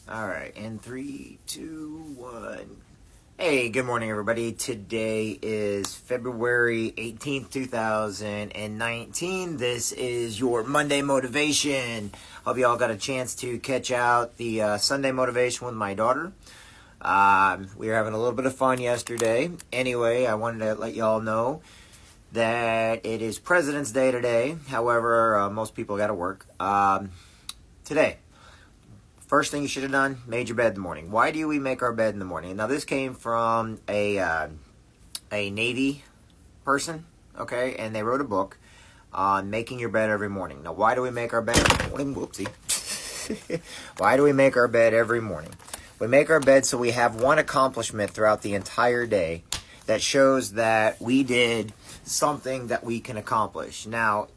All right, in 3, 2, 1. Hey, good morning, everybody. Today is February 18th, 2019. This is your Monday motivation. Hope you all got a chance to catch out the Sunday motivation with my daughter. We were having a little bit of fun yesterday. Anyway, I wanted to let you all know that it is President's Day today. However, most people got to work. Today, first thing you should have done, made your bed in the morning. Why do we make our bed in the morning? Now, this came from a Navy person, okay? And they wrote a book on making your bed every morning. Now, why do we make our bed every morning? Whoopsie. Why do we make our bed every morning? We make our bed so we have one accomplishment throughout the entire day that shows that we did something that we can accomplish. Now,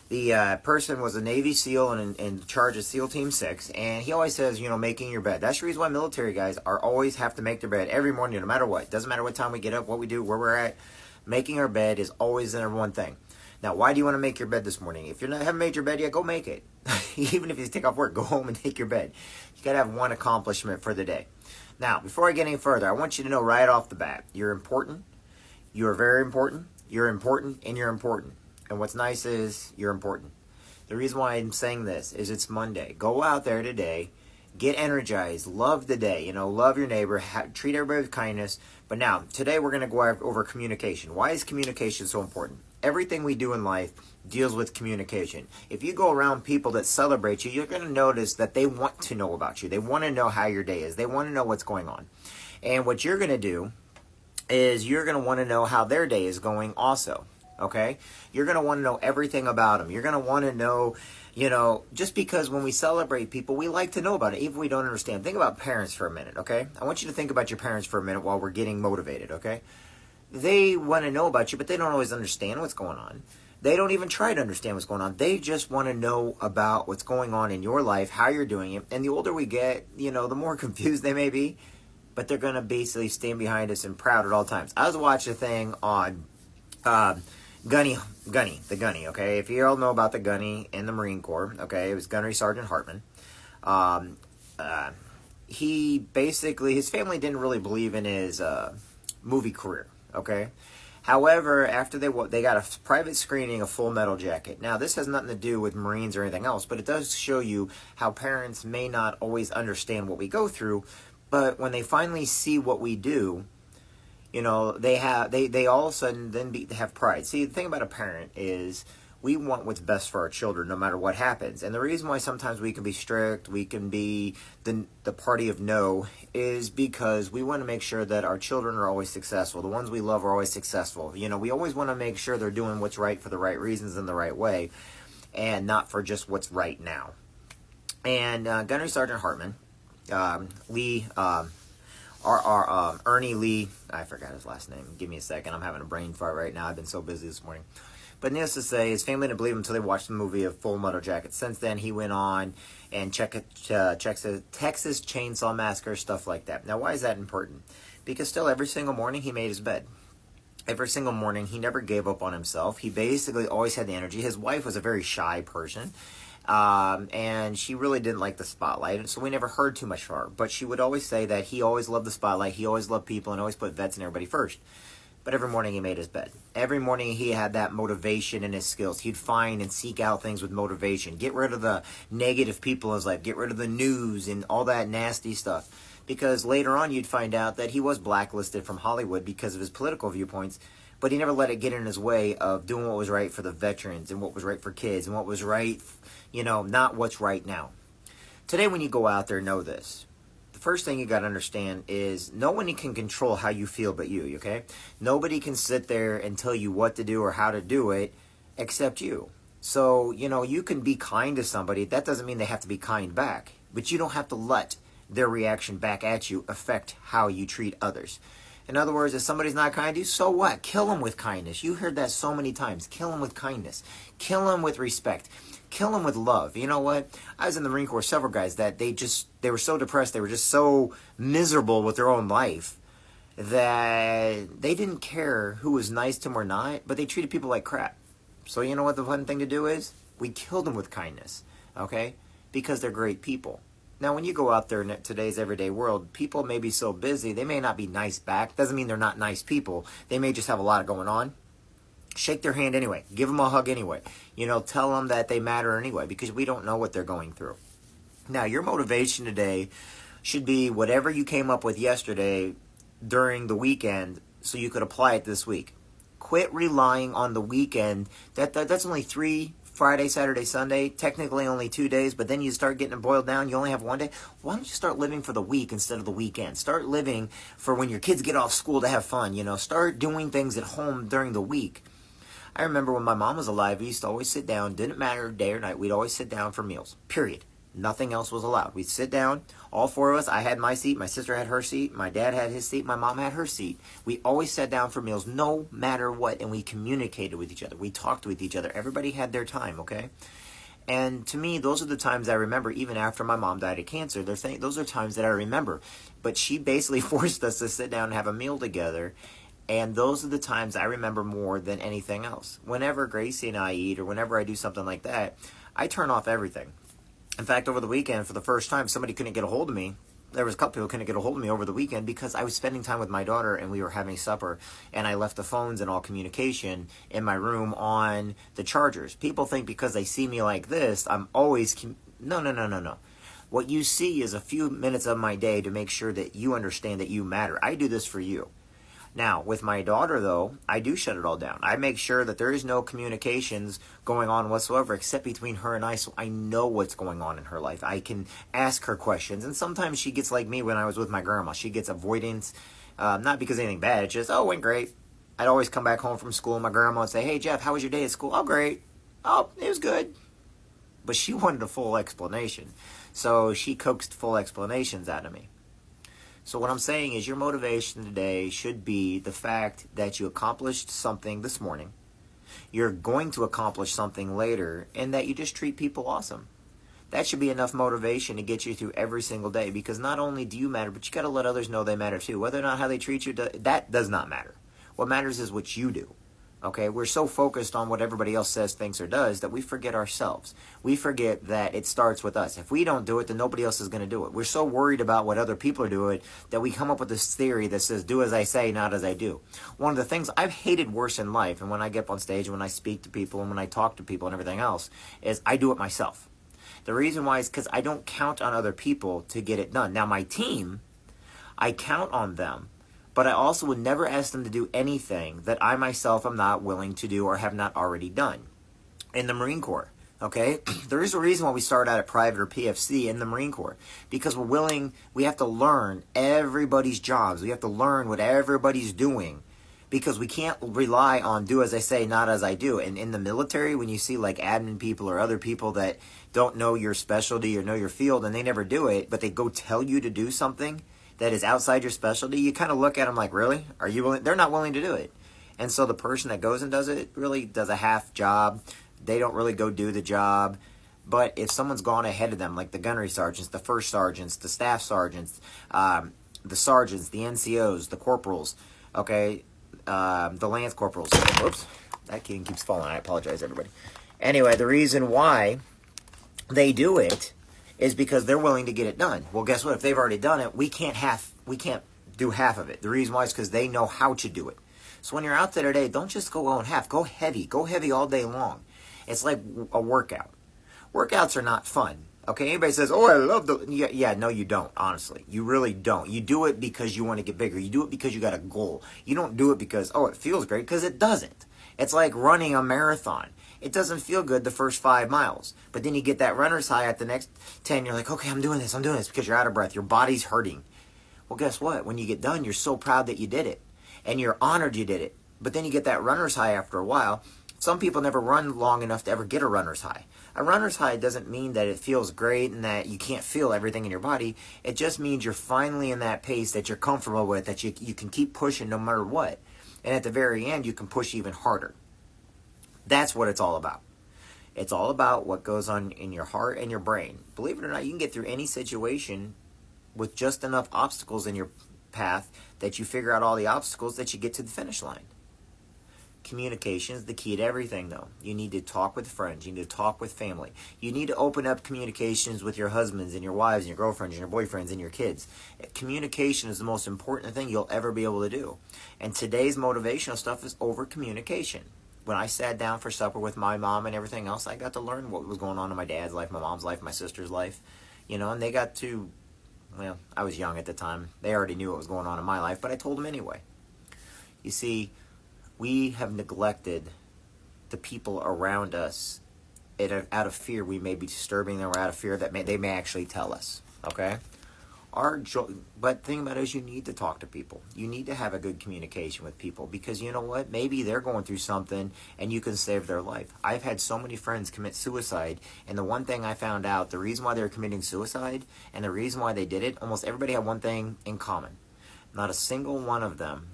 the person was a Navy SEAL and in charge of SEAL Team 6, and he always says, making your bed. That's the reason why military guys always have to make their bed every morning, no matter what. Doesn't matter what time we get up, what we do, where we're at. Making our bed is always the number one thing. Now, why do you want to make your bed this morning? If you haven't made your bed yet, go make it. Even if you take off work, go home and make your bed. You got to have one accomplishment for the day. Now, before I get any further, I want you to know right off the bat, you're important. You're very important. You're important, and you're important. And what's nice is you're important. The reason why I'm saying this is it's Monday. Go out there today, get energized, love the day, love your neighbor, treat everybody with kindness. But now, today we're going to go over communication. Why is communication so important? Everything we do in life deals with communication. If you go around people that celebrate you, you're going to notice that they want to know about you. They want to know how your day is. They want to know what's going on. And what you're going to do is you're going to want to know how their day is going also. Okay? You're going to want to know everything about them. You're going to want to know, just because when we celebrate people, we like to know about it, even if we don't understand. Think about parents for a minute, okay? I want you to think about your parents for a minute while we're getting motivated, okay? They want to know about you, but they don't always understand what's going on. They don't even try to understand what's going on. They just want to know about what's going on in your life, how you're doing it. And the older we get, the more confused they may be, but they're going to basically stand behind us and proud at all times. I was watching a thing on Gunny, okay? If you all know about the Gunny in the Marine Corps, okay, it was Gunnery Sergeant Hartman. He basically, his family didn't really believe in his movie career, okay? However, after they got a private screening of Full Metal Jacket. Now, this has nothing to do with Marines or anything else, but it does show you how parents may not always understand what we go through, but when they finally see what we do, they all of a sudden then have pride. See, the thing about a parent is we want what's best for our children no matter what happens. And the reason why sometimes we can be strict, we can be the party of no, is because we want to make sure that our children are always successful. The ones we love are always successful. We always want to make sure they're doing what's right for the right reasons in the right way and not for just what's right now. And Gunnery Sergeant Hartman, Lee... Ernie Lee, I forgot his last name. Give me a second. I'm having a brain fart right now. I've been so busy this morning. But needless to say, his family didn't believe him until they watched the movie of Full Metal Jacket. Since then, he went on and checks the Texas Chainsaw Massacre, stuff like that. Now, why is that important? Because still, every single morning, he made his bed. Every single morning, he never gave up on himself. He basically always had the energy. His wife was a very shy person. And she really didn't like the spotlight, so we never heard too much from her. But she would always say that he always loved the spotlight, he always loved people, and always put vets and everybody first. But every morning he made his bed. Every morning he had that motivation in his skills. He'd find and seek out things with motivation. Get rid of the negative people in his life. Get rid of the news and all that nasty stuff. Because later on you'd find out that he was blacklisted from Hollywood because of his political viewpoints. But he never let it get in his way of doing what was right for the veterans and what was right for kids and what was right, not what's right now. Today when you go out there, know this. The first thing you got to understand is no one can control how you feel but you, okay? Nobody can sit there and tell you what to do or how to do it except you. So, you can be kind to somebody. That doesn't mean they have to be kind back. But you don't have to let their reaction back at you affect how you treat others. In other words, if somebody's not kind to you, so what? Kill them with kindness. You heard that so many times. Kill them with kindness. Kill them with respect. Kill them with love. You know what? I was in the Marine Corps, several guys that they were so depressed, they were just so miserable with their own life that they didn't care who was nice to them or not, but they treated people like crap. So you know what the fun thing to do is? We kill them with kindness, okay? Because they're great people. Now, when you go out there in today's everyday world, people may be so busy, they may not be nice back. Doesn't mean they're not nice people. They may just have a lot going on. Shake their hand anyway. Give them a hug anyway. Tell them that they matter anyway, because we don't know what they're going through. Now, your motivation today should be whatever you came up with yesterday during the weekend so you could apply it this week. Quit relying on the weekend. That's only 3 Friday, Saturday, Sunday, technically only 2 days, but then you start getting it boiled down, you only have 1 day. Why don't you start living for the week instead of the weekend? Start living for when your kids get off school to have fun, Start doing things at home during the week. I remember when my mom was alive, we used to always sit down, didn't matter day or night, we'd always sit down for meals, period. Nothing else was allowed. We'd sit down, all 4 of us. I had my seat, my sister had her seat, my dad had his seat, my mom had her seat. We always sat down for meals no matter what, and we communicated with each other. We talked with each other. Everybody had their time, okay? And to me, those are the times I remember, even after my mom died of cancer. Those are times that I remember. But she basically forced us to sit down and have a meal together. And those are the times I remember more than anything else. Whenever Gracie and I eat, or whenever I do something like that, I turn off everything. In fact, over the weekend, for the first time, somebody couldn't get a hold of me. There was a couple people who couldn't get a hold of me over the weekend because I was spending time with my daughter and we were having supper, and I left the phones and all communication in my room on the chargers. People think because they see me like this, I'm always... No. What you see is a few minutes of my day to make sure that you understand that you matter. I do this for you. Now, with my daughter, though, I do shut it all down. I make sure that there is no communications going on whatsoever except between her and I, so I know what's going on in her life. I can ask her questions, and sometimes she gets like me when I was with my grandma. She gets avoidance, not because of anything bad. It's just, went great. I'd always come back home from school, and my grandma would say, hey, Jeff, how was your day at school? Oh, great. Oh, it was good. But she wanted a full explanation, so she coaxed full explanations out of me. So what I'm saying is your motivation today should be the fact that you accomplished something this morning, you're going to accomplish something later, and that you just treat people awesome. That should be enough motivation to get you through every single day, because not only do you matter, but you got to let others know they matter too. Whether or not how they treat you, that does not matter. What matters is what you do. Okay, we're so focused on what everybody else says, thinks, or does that we forget ourselves. We forget that it starts with us. If we don't do it, then nobody else is going to do it. We're so worried about what other people are doing that we come up with this theory that says, do as I say, not as I do. One of the things I've hated worse in life, and when I get up on stage, and when I speak to people, and when I talk to people and everything else, is I do it myself. The reason why is because I don't count on other people to get it done. Now, my team, I count on them. But I also would never ask them to do anything that I myself am not willing to do or have not already done. In the Marine Corps, okay? There is a reason why we start out at private or PFC in the Marine Corps. Because we have to learn everybody's jobs. We have to learn what everybody's doing. Because we can't rely on do as I say, not as I do. And in the military, when you see like admin people or other people that don't know your specialty or know your field and they never do it, but they go tell you to do something that is outside your specialty, you kind of look at them like, really? Are you willing? They're not willing to do it. And so the person that goes and does it really does a half job. They don't really go do the job. But if someone's gone ahead of them, like the gunnery sergeants, the first sergeants, the staff sergeants, the sergeants, the NCOs, the corporals, okay, the lance corporals. Whoops, that key keeps falling. I apologize, everybody. Anyway, the reason why they do it is because they're willing to get it done. Well, guess what? If they've already done it, we can't do half of it. The reason why is because they know how to do it. So when you're out there today, don't just go on half. Go heavy. Go heavy all day long. It's like a workout. Workouts are not fun. Okay, anybody says, oh, I love the... Yeah, no, you don't, honestly. You really don't. You do it because you want to get bigger. You do it because you got a goal. You don't do it because, oh, it feels great, because it doesn't. It's like running a marathon. It doesn't feel good the first 5 miles. But then you get that runner's high at the next 10. You're like, okay, I'm doing this because you're out of breath. Your body's hurting. Well, guess what? When you get done, you're so proud that you did it. And you're honored you did it. But then you get that runner's high after a while. Some people never run long enough to ever get a runner's high. A runner's high doesn't mean that it feels great and that you can't feel everything in your body. It just means you're finally in that pace that you're comfortable with, that you can keep pushing no matter what. And at the very end, you can push even harder. That's what it's all about. It's all about what goes on in your heart and your brain. Believe it or not, you can get through any situation with just enough obstacles in your path that you figure out all the obstacles that you get to the finish line. Communication is the key to everything, though. You need to talk with friends. You need to talk with family. You need to open up communications with your husbands and your wives and your girlfriends and your boyfriends and your kids. Communication is the most important thing you'll ever be able to do. And today's motivational stuff is over communication. When I sat down for supper with my mom and everything else, I got to learn what was going on in my dad's life, my mom's life, my sister's life. And they got to, well, I was young at the time. They already knew what was going on in my life, but I told them anyway. You see, we have neglected the people around us out of fear. We may be disturbing them, or out of fear that they may actually tell us, okay? But the thing about it is, you need to talk to people. You need to have a good communication with people, because you know what? Maybe they're going through something and you can save their life. I've had so many friends commit suicide, and the one thing I found out, the reason why they were committing suicide and the reason why they did it, almost everybody had one thing in common. Not a single one of them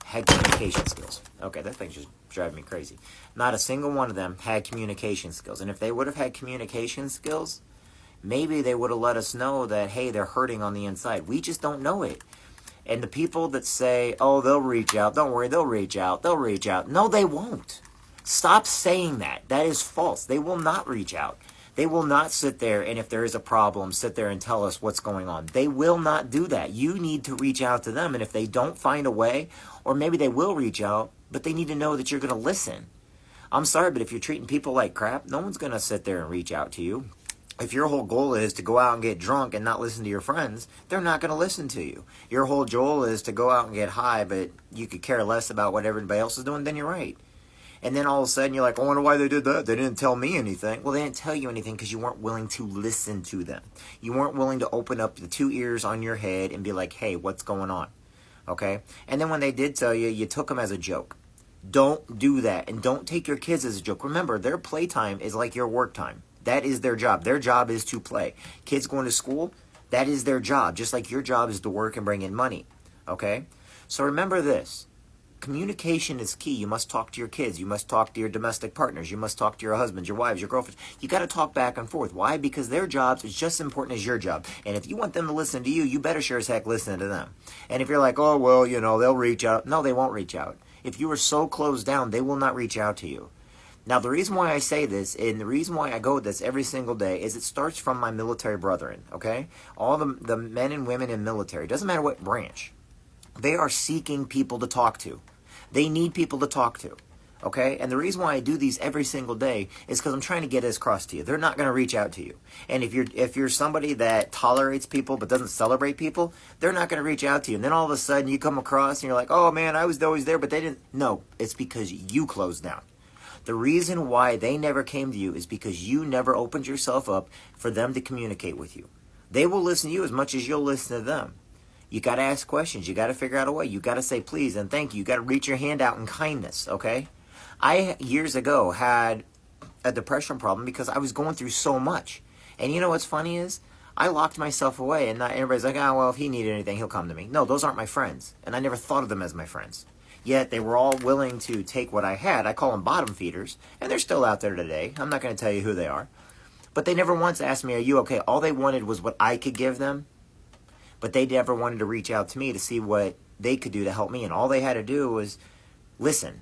had communication skills. Okay, that thing's just driving me crazy. Not a single one of them had communication skills. And if they would have had communication skills, maybe they would have let us know that, hey, they're hurting on the inside. We just don't know it. And the people that say, oh, they'll reach out, don't worry, they'll reach out. No, they won't. Stop saying that. That is false. They will not reach out. They will not sit there and if there is a problem, sit there and tell us what's going on. They will not do that. You need to reach out to them. And if they don't find a way, or maybe they will reach out, but they need to know that you're going to listen. I'm sorry, but if you're treating people like crap, no one's going to sit there and reach out to you. If your whole goal is to go out and get drunk and not listen to your friends, they're not going to listen to you. Your whole goal is to go out and get high, but you could care less about what everybody else is doing, then you're right. And then all of a sudden you're like, I wonder why they did that. They didn't tell me anything. Well, they didn't tell you anything because you weren't willing to listen to them. You weren't willing to open up the two ears on your head and be like, hey, what's going on? Okay? And then when they did tell you, you took them as a joke. Don't do that. And don't take your kids as a joke. Remember, their playtime is like your work time. That is their job. Their job is to play. Kids going to school, that is their job. Just like your job is to work and bring in money. Okay? So remember this. Communication is key. You must talk to your kids. You must talk to your domestic partners. You must talk to your husbands, your wives, your girlfriends. You got to talk back and forth. Why? Because their jobs is just as important as your job. And if you want them to listen to you, you better sure as heck listen to them. And if you're like, oh, well, they'll reach out. No, they won't reach out. If you are so closed down, they will not reach out to you. Now, the reason why I say this, and the reason why I go with this every single day, is it starts from my military brethren, okay? All the men and women in military, doesn't matter what branch, they are seeking people to talk to. They need people to talk to, okay? And the reason why I do these every single day is because I'm trying to get this across to you. They're not going to reach out to you. And if you're somebody that tolerates people but doesn't celebrate people, they're not going to reach out to you. And then all of a sudden you come across and you're like, oh, man, I was always there, but they didn't. No, it's because you closed down. The reason why they never came to you is because you never opened yourself up for them to communicate with you. They will listen to you as much as you'll listen to them. You got to ask questions. You got to figure out a way. You got to say please and thank you. You got to reach your hand out in kindness, okay? I, years ago, had a depression problem because I was going through so much. And you know what's funny is, I locked myself away, and not everybody's like, oh, well, if he needed anything, he'll come to me. No, those aren't my friends. And I never thought of them as my friends. Yet they were all willing to take what I had. I call them bottom feeders, and they're still out there today. I'm not going to tell you who they are. But they never once asked me, are you okay? All they wanted was what I could give them. But they never wanted to reach out to me to see what they could do to help me. And all they had to do was listen.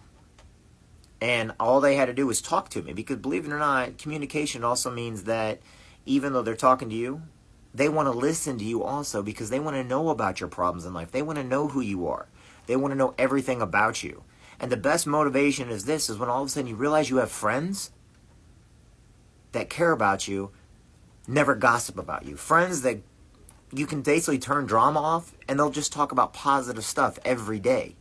And all they had to do was talk to me. Because believe it or not, communication also means that even though they're talking to you, they want to listen to you also because they want to know about your problems in life. They want to know who you are. They want to know everything about you. And the best motivation is this, is when all of a sudden you realize you have friends that care about you, never gossip about you. Friends that you can basically turn drama off, and they'll just talk about positive stuff every day.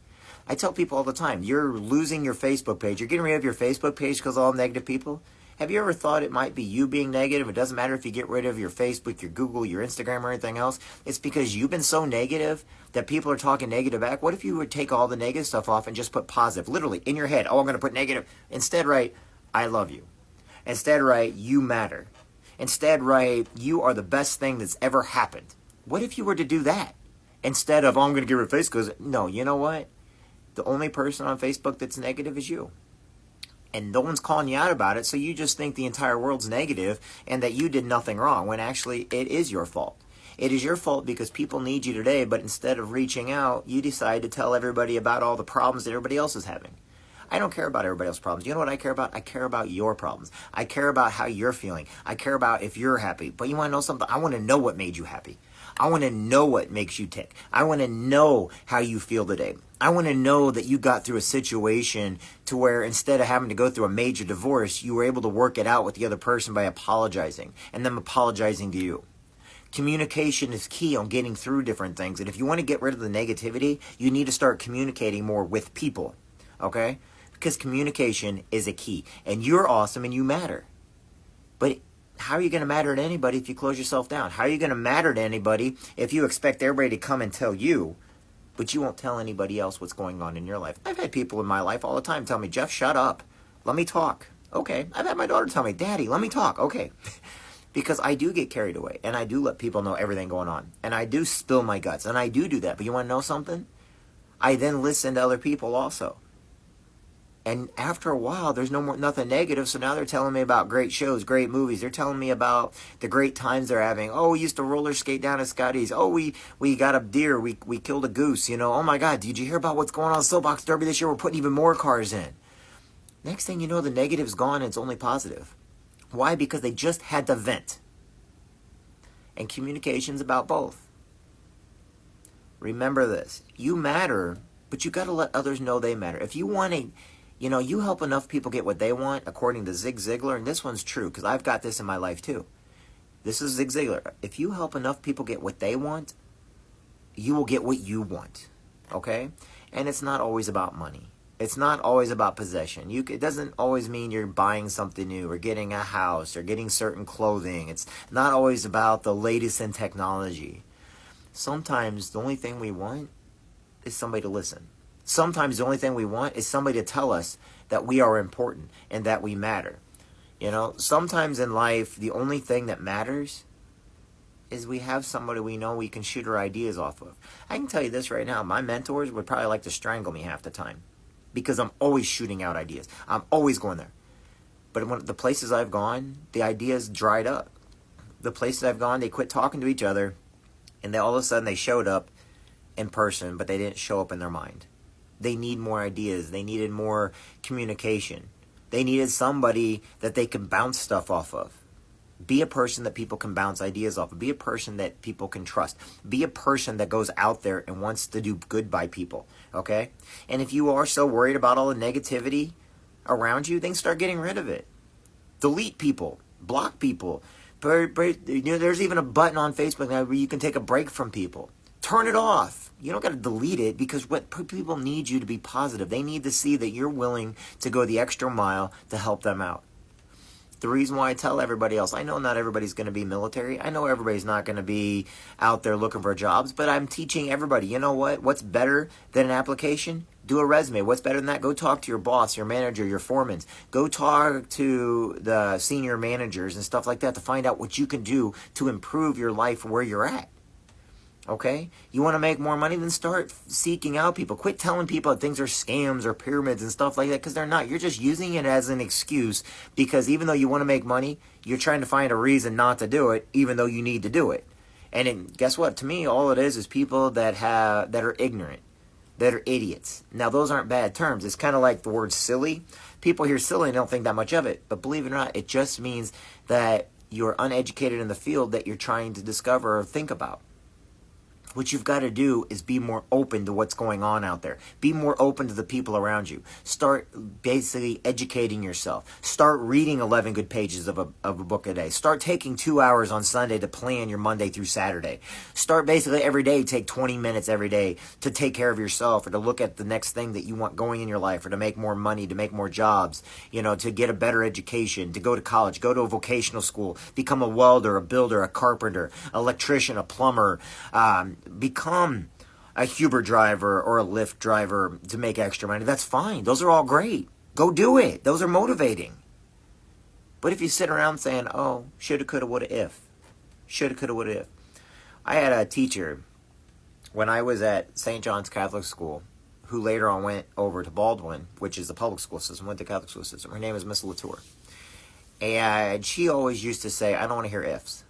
I tell people all the time, you're losing your Facebook page. You're getting rid of your Facebook page because of all negative people. Have you ever thought it might be you being negative? It doesn't matter if you get rid of your Facebook, your Google, your Instagram, or anything else. It's because you've been so negative that people are talking negative back. What if you would take all the negative stuff off and just put positive? Literally, in your head, oh, I'm going to put negative. Instead, write, I love you. Instead, write, you matter. Instead, write, you are the best thing that's ever happened. What if you were to do that? Instead of, oh, I'm going to get rid of Facebook. Because, no, you know what? The only person on Facebook that's negative is you. And no one's calling you out about it, so you just think the entire world's negative and that you did nothing wrong, when actually it is your fault. It is your fault because people need you today, but instead of reaching out, you decide to tell everybody about all the problems that everybody else is having. I don't care about everybody else's problems. You know what I care about? I care about your problems. I care about how you're feeling. I care about if you're happy. But you want to know something? I want to know what made you happy. I want to know what makes you tick. I want to know how you feel today. I want to know that you got through a situation to where instead of having to go through a major divorce, you were able to work it out with the other person by apologizing and them apologizing to you. Communication is key on getting through different things. And if you want to get rid of the negativity, you need to start communicating more with people. Okay? Because communication is a key. And you're awesome and you matter. But how are you going to matter to anybody if you close yourself down? How are you going to matter to anybody if you expect everybody to come and tell you, but you won't tell anybody else what's going on in your life? I've had people in my life all the time tell me, Jeff, shut up. Let me talk. Okay. I've had my daughter tell me, Daddy, let me talk. Okay. Because I do get carried away, and I do let people know everything going on, and I do spill my guts, and I do that. But you want to know something? I then listen to other people also. And after a while, there's nothing negative. So now they're telling me about great shows, great movies. They're telling me about the great times they're having. Oh, we used to roller skate down at Scotty's. Oh, we got a deer. We killed a goose. You know, oh my God, did you hear about what's going on in Soapbox Derby this year? We're putting even more cars in. Next thing you know, the negative's gone and it's only positive. Why? Because they just had to vent. And communication's about both. Remember this. You matter, but you got to let others know they matter. If you want to, you help enough people get what they want, according to Zig Ziglar, and this one's true, because I've got this in my life too. This is Zig Ziglar. If you help enough people get what they want, you will get what you want. Okay? And it's not always about money. It's not always about possession. It doesn't always mean you're buying something new or getting a house or getting certain clothing. It's not always about the latest in technology. Sometimes the only thing we want is somebody to listen. Sometimes the only thing we want is somebody to tell us that we are important and that we matter. Sometimes in life, the only thing that matters is we have somebody we know we can shoot our ideas off of. I can tell you this right now. My mentors would probably like to strangle me half the time. Because I'm always shooting out ideas. I'm always going there. But when the places I've gone, the ideas dried up. The places I've gone, they quit talking to each other. And then all of a sudden they showed up in person, but they didn't show up in their mind. They need more ideas. They needed more communication. They needed somebody that they can bounce stuff off of. Be a person that people can bounce ideas off of. Be a person that people can trust. Be a person that goes out there and wants to do good by people. Okay? And if you are so worried about all the negativity around you, then start getting rid of it. Delete people. Block people. There's even a button on Facebook now where you can take a break from people. Turn it off. You don't got to delete it, because what people need you to be positive. They need to see that you're willing to go the extra mile to help them out. The reason why I tell everybody else, I know not everybody's going to be military. I know everybody's not going to be out there looking for jobs, but I'm teaching everybody, you know what? What's better than an application? Do a resume. What's better than that? Go talk to your boss, your manager, your foremen. Go talk to the senior managers and stuff like that to find out what you can do to improve your life where you're at. Okay? You want to make more money? Then start seeking out people. Quit telling people that things are scams or pyramids and stuff like that, because they're not. You're just using it as an excuse, because even though you want to make money, you're trying to find a reason not to do it, even though you need to do it. And guess what? To me, all it is people that are ignorant, that are idiots. Now, those aren't bad terms. It's kind of like the word silly. People hear silly and don't think that much of it. But believe it or not, it just means that you're uneducated in the field that you're trying to discover or think about. What you've got to do is be more open to what's going on out there. Be more open to the people around you. Start basically educating yourself. Start reading 11 good pages of a book a day. Start taking 2 hours on Sunday to plan your Monday through Saturday. Start basically every day, take 20 minutes every day to take care of yourself, or to look at the next thing that you want going in your life, or to make more money, to make more jobs, to get a better education, to go to college, go to a vocational school, become a welder, a builder, a carpenter, electrician, a plumber, become a Uber driver or a Lyft driver to make extra money. That's fine. Those are all great. Go do it. Those are motivating. But if you sit around saying, oh, shoulda, coulda, woulda, if. Shoulda, coulda, woulda, if. I had a teacher when I was at St. John's Catholic School, who later on went over to Baldwin, which is the public school system, went to Catholic school system. Her name is Miss Latour. And she always used to say, I don't want to hear ifs.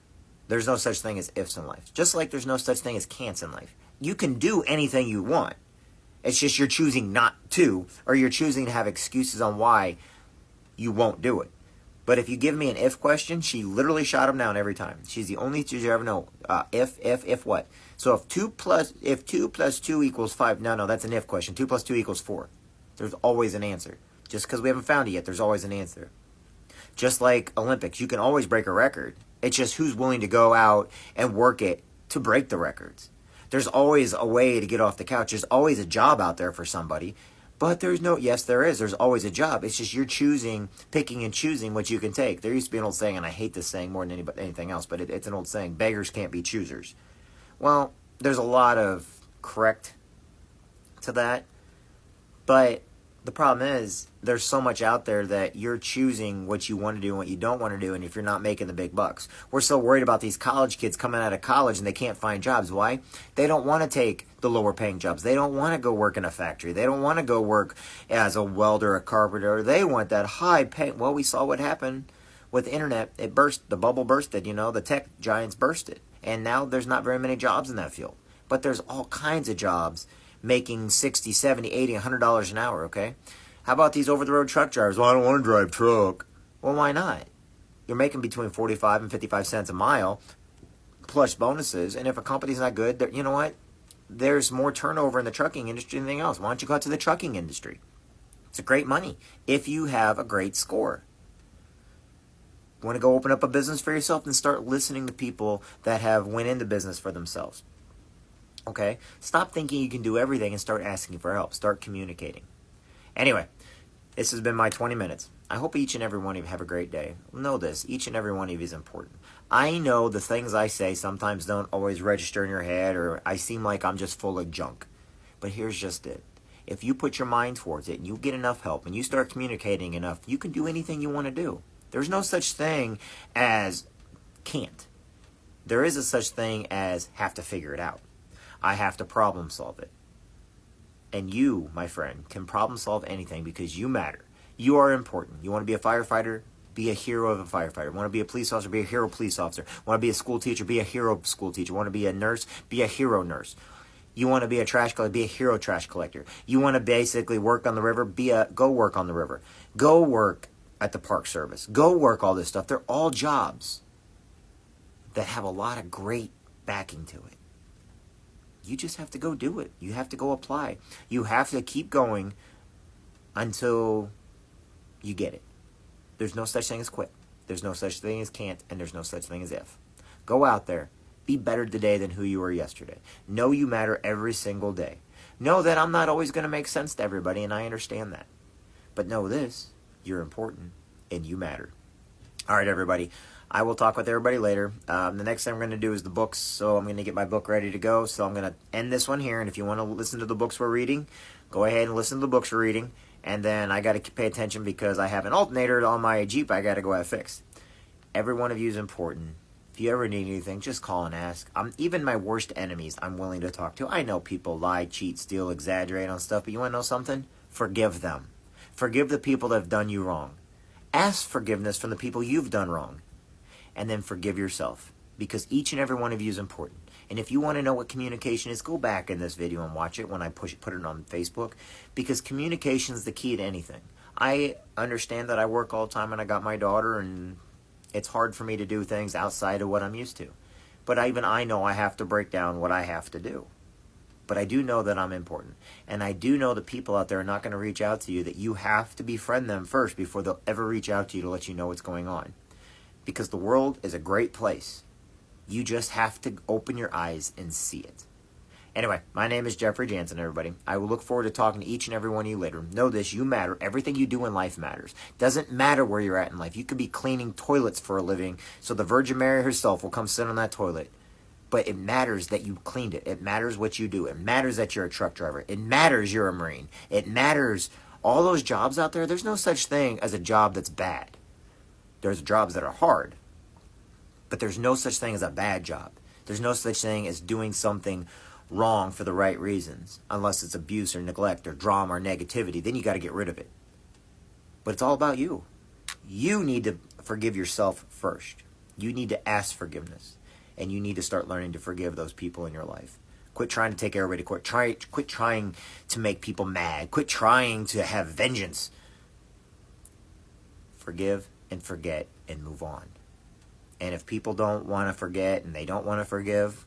There's no such thing as ifs in life. Just like there's no such thing as can'ts in life. You can do anything you want. It's just you're choosing not to, or you're choosing to have excuses on why you won't do it. But if you give me an if question, she literally shot them down every time. She's the only teacher you ever know. If what? So if 2 plus 2 equals 5, no, that's an if question. 2 plus 2 equals 4. There's always an answer. Just because we haven't found it yet, there's always an answer. Just like Olympics, you can always break a record. It's just who's willing to go out and work it to break the records. There's always a way to get off the couch. There's always a job out there for somebody. But yes, there is. There's always a job. It's just you're picking and choosing what you can take. There used to be an old saying, and I hate this saying more than anything else, but it's an old saying, beggars can't be choosers. Well, there's a lot of correct to that. But the problem is, there's so much out there that you're choosing what you want to do and what you don't want to do, and if you're not making the big bucks. We're so worried about these college kids coming out of college and they can't find jobs. Why? They don't want to take the lower paying jobs. They don't want to go work in a factory. They don't want to go work as a welder, a carpenter. They want that high pay. Well, we saw what happened with the internet. It burst. The bubble bursted, the tech giants bursted. And now there's not very many jobs in that field. But there's all kinds of jobs making $60, $70, $80, $100 an hour, okay? How about these over-the-road truck drivers? Well, I don't want to drive truck. Well, why not? You're making between 45 and 55 cents a mile, plus bonuses, and if a company's not good, you know what? There's more turnover in the trucking industry than anything else. Why don't you go out to the trucking industry? It's a great money if you have a great score. You want to go open up a business for yourself? Then start listening to people that have went into business for themselves. Okay? Stop thinking you can do everything and start asking for help. Start communicating. Anyway, this has been my 20 minutes. I hope each and every one of you have a great day. Know this, each and every one of you is important. I know the things I say sometimes don't always register in your head, or I seem like I'm just full of junk. But here's just it. If you put your mind towards it and you get enough help and you start communicating enough, you can do anything you want to do. There's no such thing as can't. There is a such thing as have to figure it out. I have to problem solve it. And you, my friend, can problem solve anything because you matter. You are important. You want to be a firefighter? Be a hero of a firefighter. Want to be a police officer? Be a hero police officer. Want to be a school teacher? Be a hero school teacher. Want to be a nurse? Be a hero nurse. You want to be a trash collector? Be a hero trash collector. You want to basically work on the river? Go work on the river. Go work at the park service. Go work all this stuff. They're all jobs that have a lot of great backing to it. You just have to go do it. You have to go apply. You have to keep going until you get it. There's no such thing as quit. There's no such thing as can't, and there's no such thing as if. Go out there. Be better today than who you were yesterday. Know you matter every single day. Know that I'm not always going to make sense to everybody, and I understand that. But know this, you're important, and you matter. All right, everybody. I will talk with everybody later. The next thing I'm going to do is the books, so I'm going to get my book ready to go. So I'm going to end this one here, and if you want to listen to the books we're reading, go ahead and listen to the books we're reading. And then I got to pay attention because I have an alternator on my Jeep I got to go have fixed. Every one of you is important. If you ever need anything, just call and ask. Even my worst enemies, I'm willing to talk to. I know people lie, cheat, steal, exaggerate on stuff, but you want to know something? Forgive them. Forgive the people that have done you wrong. Ask forgiveness from the people you've done wrong. And then forgive yourself, because each and every one of you is important. And if you want to know what communication is, go back in this video and watch it when I put it on Facebook, because communication is the key to anything. I understand that I work all the time and I got my daughter, and it's hard for me to do things outside of what I'm used to. But even I know I have to break down what I have to do. But I do know that I'm important. And I do know that people out there are not going to reach out to you, that you have to befriend them first before they'll ever reach out to you to let you know what's going on. Because the world is a great place. You just have to open your eyes and see it. Anyway, my name is Jeffrey Jansen, everybody. I will look forward to talking to each and every one of you later. Know this, you matter. Everything you do in life matters. Doesn't matter where you're at in life. You could be cleaning toilets for a living, so the Virgin Mary herself will come sit on that toilet. But it matters that you cleaned it. It matters what you do. It matters that you're a truck driver. It matters you're a Marine. It matters all those jobs out there. There's no such thing as a job that's bad. There's jobs that are hard, but there's no such thing as a bad job. There's no such thing as doing something wrong for the right reasons, unless it's abuse or neglect or drama or negativity. Then you got to get rid of it. But it's all about you. You need to forgive yourself first. You need to ask forgiveness, and you need to start learning to forgive those people in your life. Quit trying to take everybody to court. Quit trying to make people mad. Quit trying to have vengeance. Forgive and forget and move on. And if people don't want to forget and they don't want to forgive,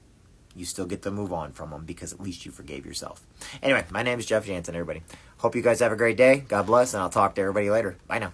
you still get to move on from them because at least you forgave yourself. Anyway, my name is Jeff Jansen, everybody. Hope you guys have a great day. God bless, and I'll talk to everybody later. Bye now.